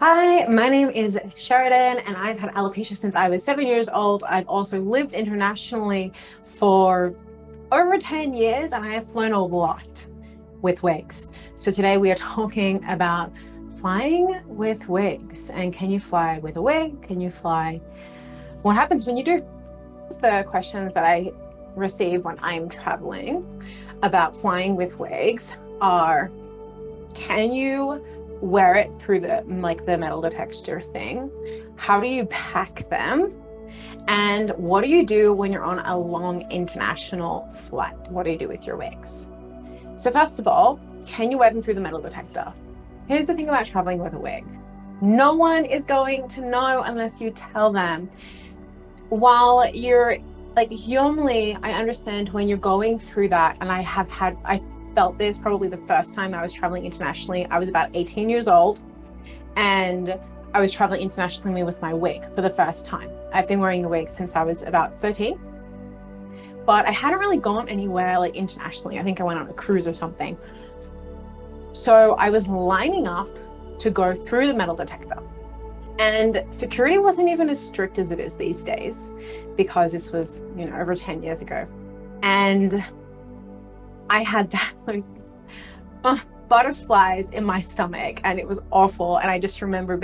Hi, my name is Sheridan, and I've had alopecia since I was 7 years old. I've also lived internationally for over 10 years, and I have flown a lot with wigs. So today we are talking about flying with wigs. And can you fly with a wig? Can you fly? What happens when you do? The questions that I receive when I'm traveling about flying with wigs are, can you wear it through the metal detector thing? How do you pack them? And what do you do when you're on a long international flight? What do you do with your wigs? So first of all, can you wear them through the metal detector? Here's the thing about traveling with a wig. No one is going to know unless you tell them. While you're normally, I understand when you're going through that, and I felt this probably the first time I was traveling internationally. I was about 18 years old, and I was traveling internationally with my wig for the first time. I've been wearing a wig since I was about 13, but I hadn't really gone anywhere like internationally. I think I went on a cruise or something. So I was lining up to go through the metal detector. And security wasn't even as strict as it is these days, because this was, over 10 years ago. And I had those butterflies in my stomach, and it was awful. And I just remember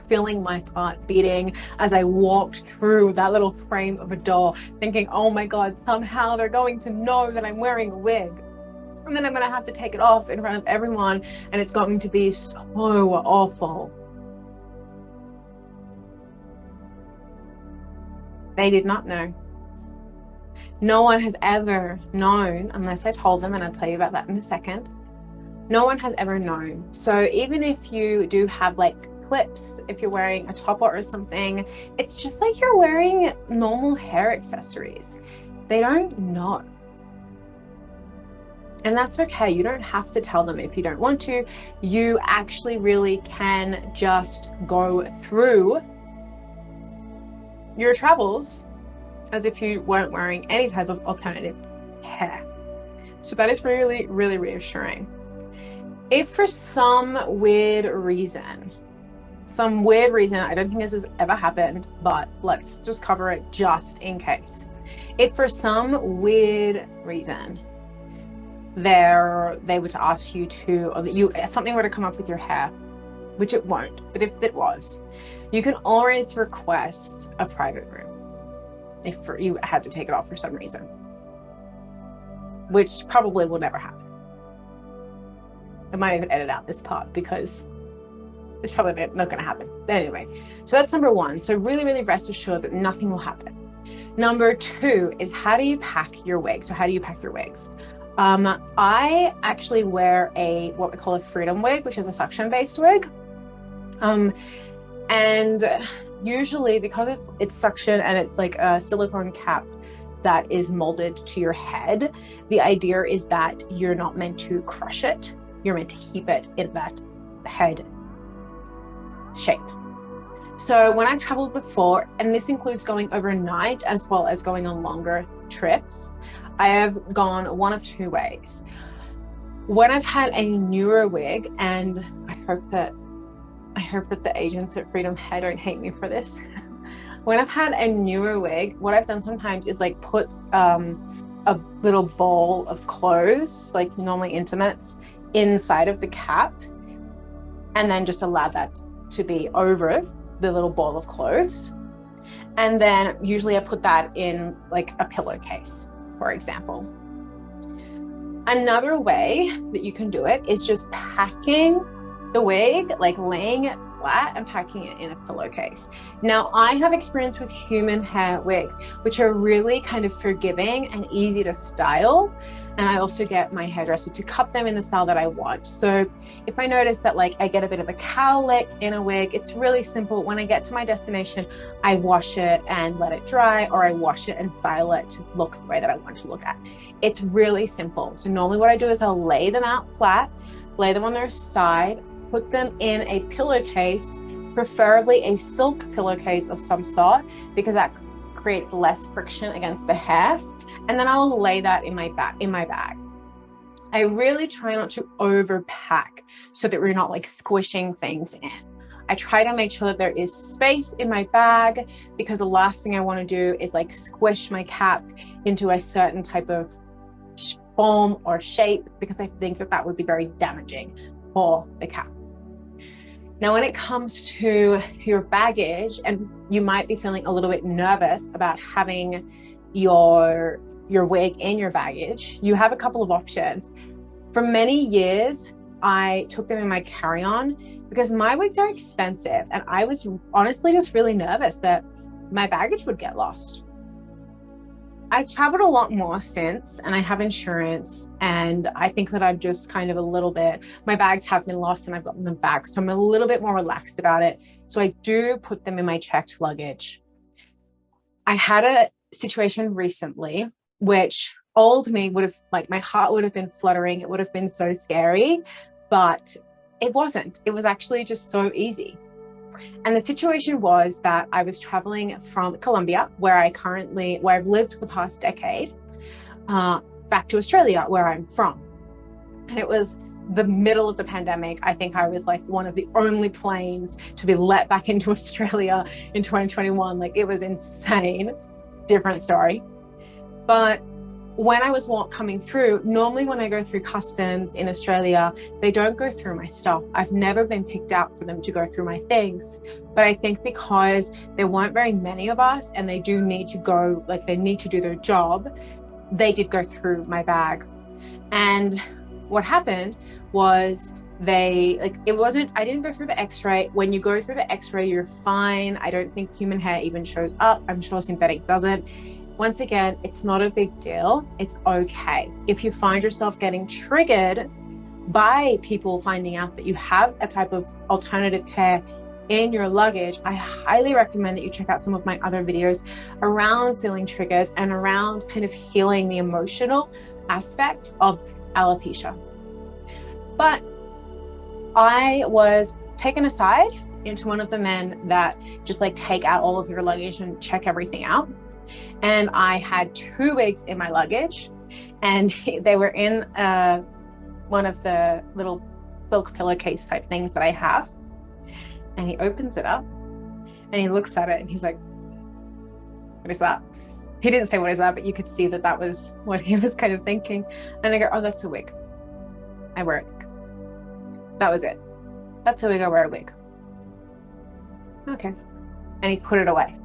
feeling my heart beating as I walked through that little frame of a door, thinking, oh my God, somehow they're going to know that I'm wearing a wig. And then I'm going to have to take it off in front of everyone, and it's going to be so awful. They did not know. No one has ever known, unless I told them, and I'll tell you about that in a second. No one has ever known. So even if you do have clips, if you're wearing a topper or something, it's just like you're wearing normal hair accessories. They don't know. And that's okay. You don't have to tell them if you don't want to. You actually really can just go through your travels as if you weren't wearing any type of alternative hair. So that is really, really reassuring. If for some weird reason, I don't think this has ever happened, but let's just cover it just in case. If for some weird reason they were to ask you to, or that something were to come up with your hair, which it won't, but if it was, you can always request a private room if you had to take it off for some reason, which probably will never happen. I might even edit out this part because it's probably not going to happen. But anyway, so that's number one. So really, really rest assured that nothing will happen. Number two is, how do you pack your wigs? So how do you pack your wigs? I actually wear what we call a freedom wig, which is a suction-based wig. And usually, because it's suction and it's like a silicone cap that is molded to your head, the idea is that you're not meant to crush it. You're meant to keep it in that head shape. So when I've traveled before, and this includes going overnight as well as going on longer trips, I have gone one of two ways. When I've had a newer wig, and I hope that the agents at Freedom Hair don't hate me for this. When I've had a newer wig, what I've done sometimes is put a little ball of clothes, like normally intimates, inside of the cap, and then just allow that to be over the little ball of clothes. And then usually I put that in a pillowcase, for example. Another way that you can do it is just packing the wig, laying it flat and packing it in a pillowcase. Now, I have experience with human hair wigs, which are really kind of forgiving and easy to style. And I also get my hairdresser to cut them in the style that I want. So if I notice that I get a bit of a cowlick in a wig, it's really simple. When I get to my destination, I wash it and let it dry, or I wash it and style it to look the way that I want to look at. It's really simple. So normally what I do is I'll lay them out flat, lay them on their side, put them in a pillowcase, preferably a silk pillowcase of some sort, because that creates less friction against the hair. And then I will lay that in my bag. I really try not to overpack so that we're not squishing things in. I try to make sure that there is space in my bag, because the last thing I want to do is like squish my cap into a certain type of form or shape, because I think that that would be very damaging for the cap. Now, when it comes to your baggage, and you might be feeling a little bit nervous about having your wig in your baggage, you have a couple of options. For many years, I took them in my carry-on because my wigs are expensive, and I was honestly just really nervous that my baggage would get lost. I've traveled a lot more since, and I have insurance, and I think that I've just kind of a little bit, my bags have been lost and I've gotten them back, so I'm a little bit more relaxed about it. So I do put them in my checked luggage. I had a situation recently which old me would have, like, my heart would have been fluttering. It would have been so scary, but it wasn't. It was actually just so easy. And the situation was that I was traveling from Colombia, where I've lived for the past decade, back to Australia, where I'm from. And it was the middle of the pandemic. I think I was like one of the only planes to be let back into Australia in 2021. Like, it was insane. Different story. But when I was coming through, normally when I go through customs in Australia, they don't go through my stuff. I've never been picked out for them to go through my things. But I think because there weren't very many of us and they do need to go, like, they need to do their job, they did go through my bag. And what happened was I didn't go through the x-ray. When you go through the x-ray, you're fine. I don't think human hair even shows up. I'm sure synthetic doesn't. Once again, it's not a big deal. It's okay. If you find yourself getting triggered by people finding out that you have a type of alternative hair in your luggage, I highly recommend that you check out some of my other videos around feeling triggers and around kind of healing the emotional aspect of alopecia. But I was taken aside into one of the men that just like take out all of your luggage and check everything out. And I had 2 wigs in my luggage, and they were in one of the little silk pillowcase type things that I have. And he opens it up and he looks at it and he's like, "What is that?" He didn't say what is that, but you could see that that was what he was kind of thinking. And I go, "Oh, that's a wig. I wear a wig." That was it. "That's a wig, I wear a wig." Okay. And he put it away.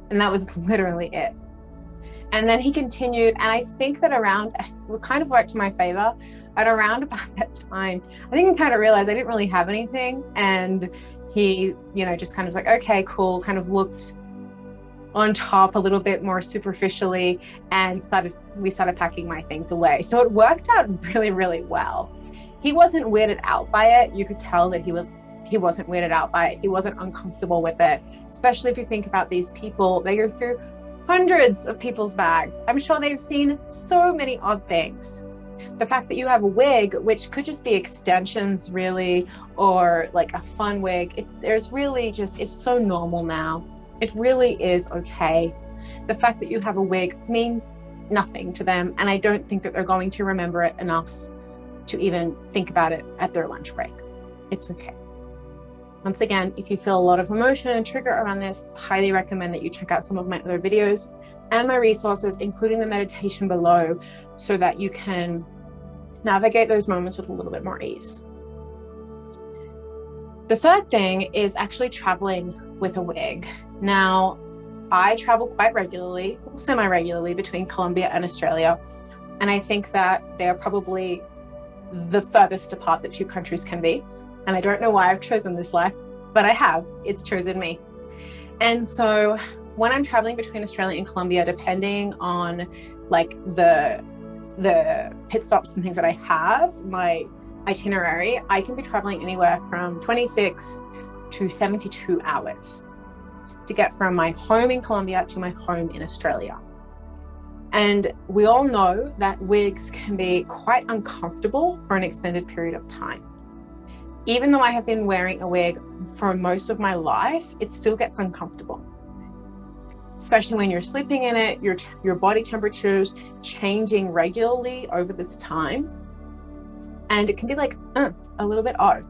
And that was literally it. And then he continued, and I think that it kind of worked to my favor. At around about that time, I think he kind of realized I didn't really have anything. And he, just kind of like, "Okay, cool," kind of looked on top a little bit more superficially, and we started packing my things away. So it worked out really, really well. He wasn't weirded out by it. You could tell that he wasn't weirded out by it. He wasn't uncomfortable with it, especially if you think about these people. They go through hundreds of people's bags. I'm sure they've seen so many odd things. The fact that you have a wig, which could just be extensions really, or like a fun wig, it's so normal now. It really is okay. The fact that you have a wig means nothing to them, and I don't think that they're going to remember it enough to even think about it at their lunch break. It's okay. Once again, if you feel a lot of emotion and trigger around this, I highly recommend that you check out some of my other videos and my resources, including the meditation below, so that you can navigate those moments with a little bit more ease. The third thing is actually traveling with a wig. Now, I travel quite regularly, semi-regularly, between Colombia and Australia. And I think that they're probably the furthest apart that 2 countries can be. And I don't know why I've chosen this life, but I have. It's chosen me. And so when I'm traveling between Australia and Colombia, depending on like the pit stops and things that I have, my itinerary, I can be traveling anywhere from 26 to 72 hours to get from my home in Colombia to my home in Australia. And we all know that wigs can be quite uncomfortable for an extended period of time. Even though I have been wearing a wig for most of my life, it still gets uncomfortable. Especially when you're sleeping in it, your body temperature's changing regularly over this time. And it can be like a little bit odd.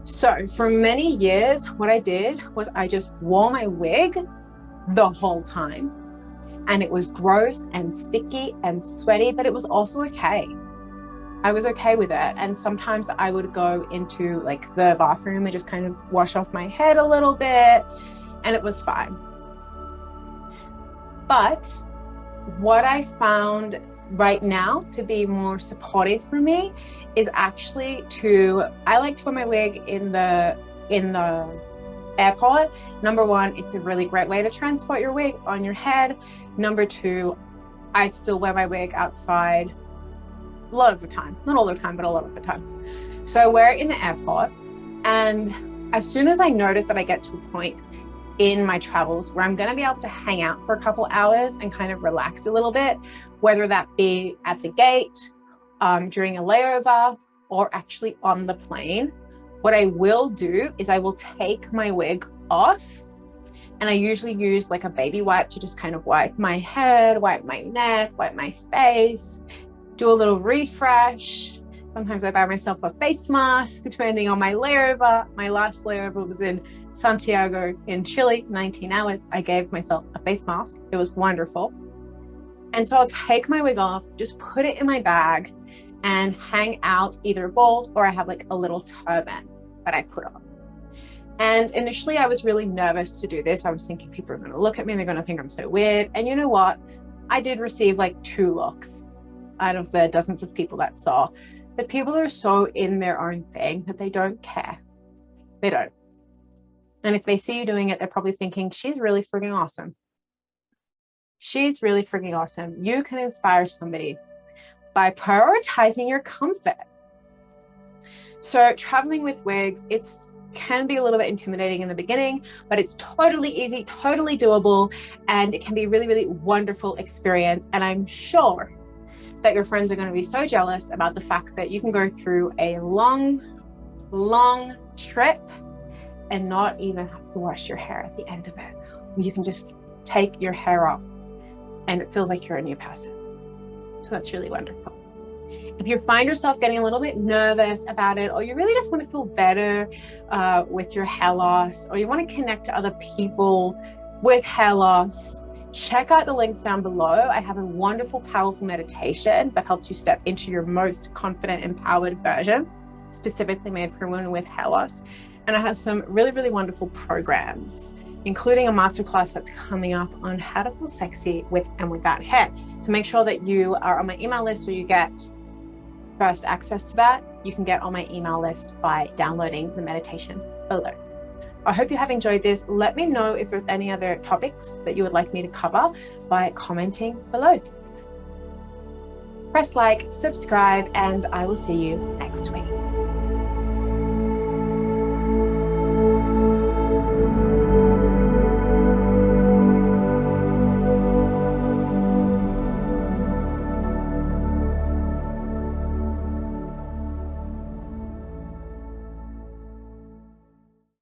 So for many years, what I did was I just wore my wig the whole time. And it was gross and sticky and sweaty, but it was also okay. I was okay with it. And sometimes I would go into like the bathroom and just kind of wash off my head a little bit, and it was fine. But what I found right now to be more supportive for me is actually I like to wear my wig in the airport. Number one, it's a really great way to transport your wig on your head. Number two, I still wear my wig outside a lot of the time, not all the time, but a lot of the time. So I wear it in the airport, and as soon as I notice that I get to a point in my travels where I'm going to be able to hang out for a couple hours and kind of relax a little bit, whether that be at the gate, during a layover, or actually on the plane, what I will do is I will take my wig off, and I usually use like a baby wipe to just kind of wipe my head, wipe my neck, wipe my face, do a little refresh. Sometimes I buy myself a face mask depending on my layover. My last layover was in Santiago in Chile, 19 hours. I gave myself a face mask. It was wonderful. And so I'll take my wig off, just put it in my bag and hang out either bald, or I have like a little turban that I put on. And initially I was really nervous to do this. I was thinking people are going to look at me and they're going to think I'm so weird. And you know what? I did receive like 2 looks out of the dozens of people that saw. But people are so in their own thing that they don't care. They don't. And if they see you doing it, they're probably thinking, she's really freaking awesome. She's really freaking awesome. You can inspire somebody by prioritizing your comfort. So traveling with wigs, it can be a little bit intimidating in the beginning, but it's totally easy, totally doable, and it can be a really, really wonderful experience. And I'm sure that your friends are going to be so jealous about the fact that you can go through a long trip and not even have to wash your hair at the end of it. You can just take your hair off and it feels like you're a new person. So that's really wonderful. If you find yourself getting a little bit nervous about it, or you really just want to feel better with your hair loss, or you want to connect to other people with hair loss, check out the links down below. I have a wonderful, powerful meditation that helps you step into your most confident, empowered version, specifically made for women with hair loss. And I have some really, really wonderful programs, including a masterclass that's coming up on how to feel sexy with and without hair. So make sure that you are on my email list, so you get first access to that. You can get on my email list by downloading the meditation below. I hope you have enjoyed this. Let me know if there's any other topics that you would like me to cover by commenting below. Press like, subscribe, and I will see you next week.